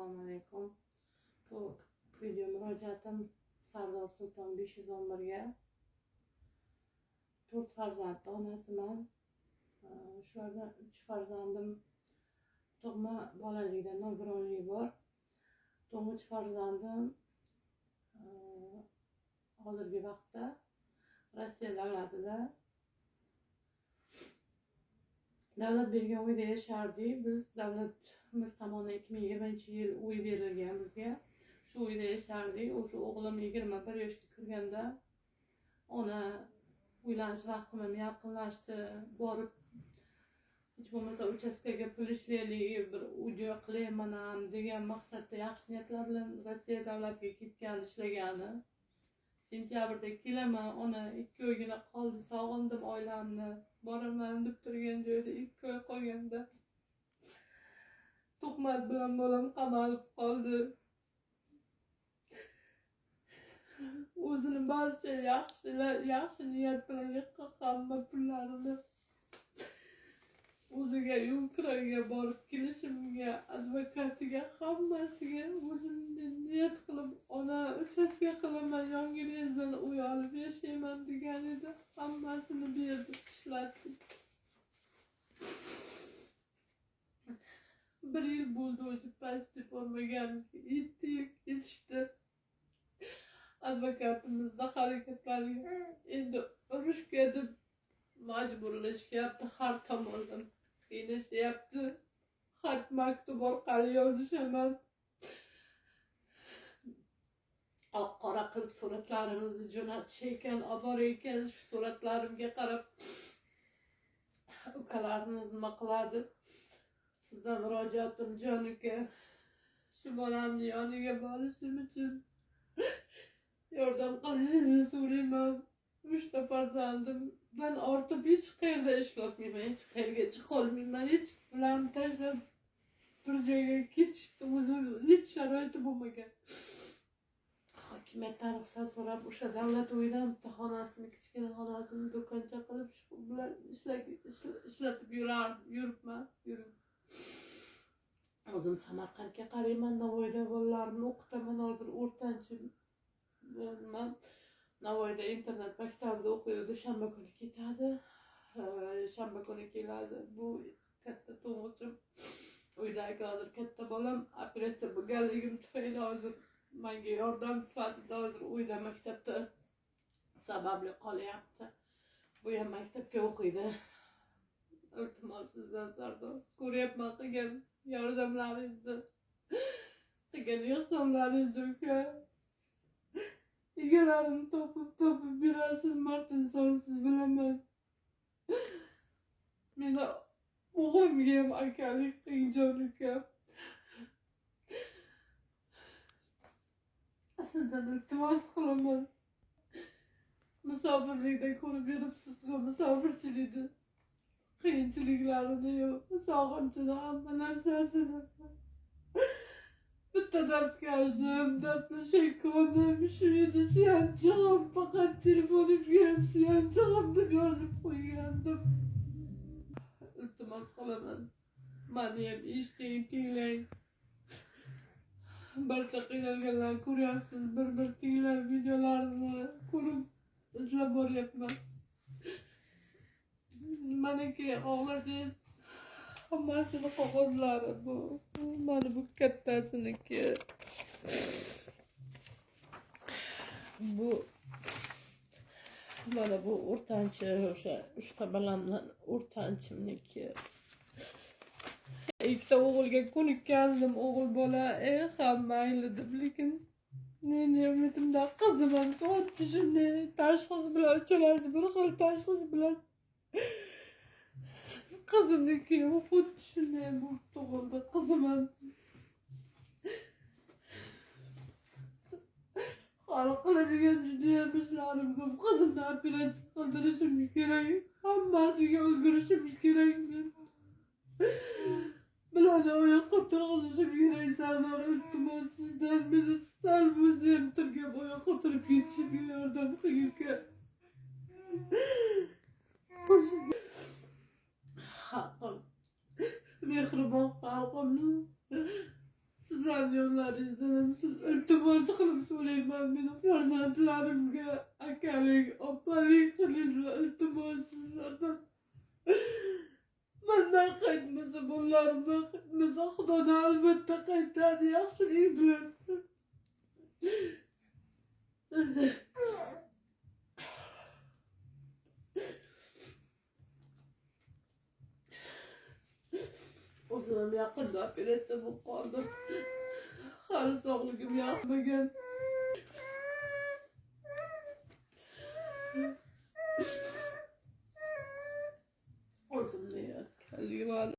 Assalomu alaykum. Bu video murojaatim Sardor Sulton 511 ga. 4 farzandli onasiman. Shulardan 3 farzandim tug'ma bolalikda nogironligi bor. To'ng'ich farzandim hozirgi vaqtda Rossiya davlatida davlat bergan uyda yashardik. Biz davlatimiz tomonidan 2020-yil uy berilgan bizga. Shu uyda yashardik. O'sha o'g'lim 21 yoshga kirganda ona uylanish vaqtim yaqinlashdi. Borib hech bo'lmasa uchastkaga pul ishlaylik, bir uy-joy qilayman ham degan maqsadda yaxshi niyatlar bilan Rossiya davlatiga ketgandi, ishlagani. Sentyabrda kelaman, ona 2 oygina qoldi, sog'indim oilamni. Boraman deb turgan joyda 2 oy qolganda tuhmat bilan bolam qamalib qoldi. O'zini barcha yaxshi niyat bilan yig'gan hamma pullarini o'ziga Ukrainaga borib kelishimga, advokatiga, hammasiga o'zimni niyat qilib ona uchastka qilaman, yonginizdan uy olib yashayman degan edi. Hammasini berdi, ishlatdik. 1 yil bo'ldi o'zi pastda bo'lmagan, 7 yil kesishdi. Advokatimizni harakatlariga endi urushga deb majburlashyapti, har tomondan qiynashyapti. Xat maktub orqali yozishaman. Qora qilib suratlarimizni jo'natish ekan, olib borar ekan. Shu suratlarimga qarab ukalarimiz nima qiladi? Sizdan murojaatim jon uka, shu bolamni yoniga borishim uchun yordam qilishingizni so'rayman. 3 ta farzandimdan ortib hech qayerda ishlolmayman, hech qayerga chiqolmayman, hech pularni tashlab bir joyga ketishni o'zim hech sharoiti bo'lmagan. Hokimiyatdan ruxsat so'rab o'sha davlat uyidan bitta xonasini, kichkina xonasini do'koncha qilib shu bilan ishlatib yuribman. O'zim Samarqandga qarayman, Navoiyda bolalarni o'qitaman, hozir o'rtanchiman. Navoiyda internet maktabida o'qiydi, dushanba kuni ketadi. Shanba kuni keladi. Bu katta to'ng'ichim, uydagi hozir katta bolam operatsiya bo'lganligim tufayli hozir menga yordam sifatida hozir uyda maktabda sababli qolyapti. Bu ham maktabga o'qiydi. Iltimos sizdan Sardor, ko'ryapman qilgan yordamlaringizni, qilgan ehsonlaringizni uka. Egalarimni topib berasiz, mard insonsiz bilaman. Meni o'g'limga ham akalik qiling jon uka. Sizdan iltimos qilaman. Musofirlikda ko'rib yuribsiz-ku, musofirchilikni qiyinchiliklarini, sog'inchini, hamma narsasini. Bitta dardkashim, dardlashay ko'rdim, shu edi suyanchig'im, faqat telefonimga ham suyanchig'im deb yozib qo'ygandim. Iltimos qilaman, meni ham eshiting, tinglang. Barcha qiynalganlar ko'ryapsiz, bir tinglar videolarini ko'rib izlab boryapman. Maniki xohlasangiz hammasini qog'ozlari bu. Mana bu kattasiniki. Bu mana bu o'rtanchi, o'sha 3 ta bolamdan o'rtanchimniki. 2 ta o'g'ilga ko'nikkandim, o'g'il bola ham mayli deb, lekin men umidimda qizim ham xuddi shunday tashxis bilan, uchalasi bir xil tashxis bilan qizimniki xuddi shunday bo'lib tug'ildi. Qizim ham hali qiladigan judayam ishlarim ko'p. Qizimni operatsiya qildirishim kerak, hammasiga ulgurishim kerak. Men bilan oyoqqa turg'izishim kerak. Sardor, iltimos sizdan meni sal bo'lsa ham turgan oyoqqa turib ketishimga yordam qiling uka. Xalqim, mehribon xalqimni siz sizden yollarınızdan iltimas kılıp söyleyeyim benim farzandlarimga akalik, opalik qilinglar iltimos sizlardan. Mendan qaytmasa bunlarni qaytmasa Xudodan albatta qaytadi yaxshilik bilan. O'zim yaqinda operatsiya bo'lib qoldim. Hali sog'ligim yoqmagan.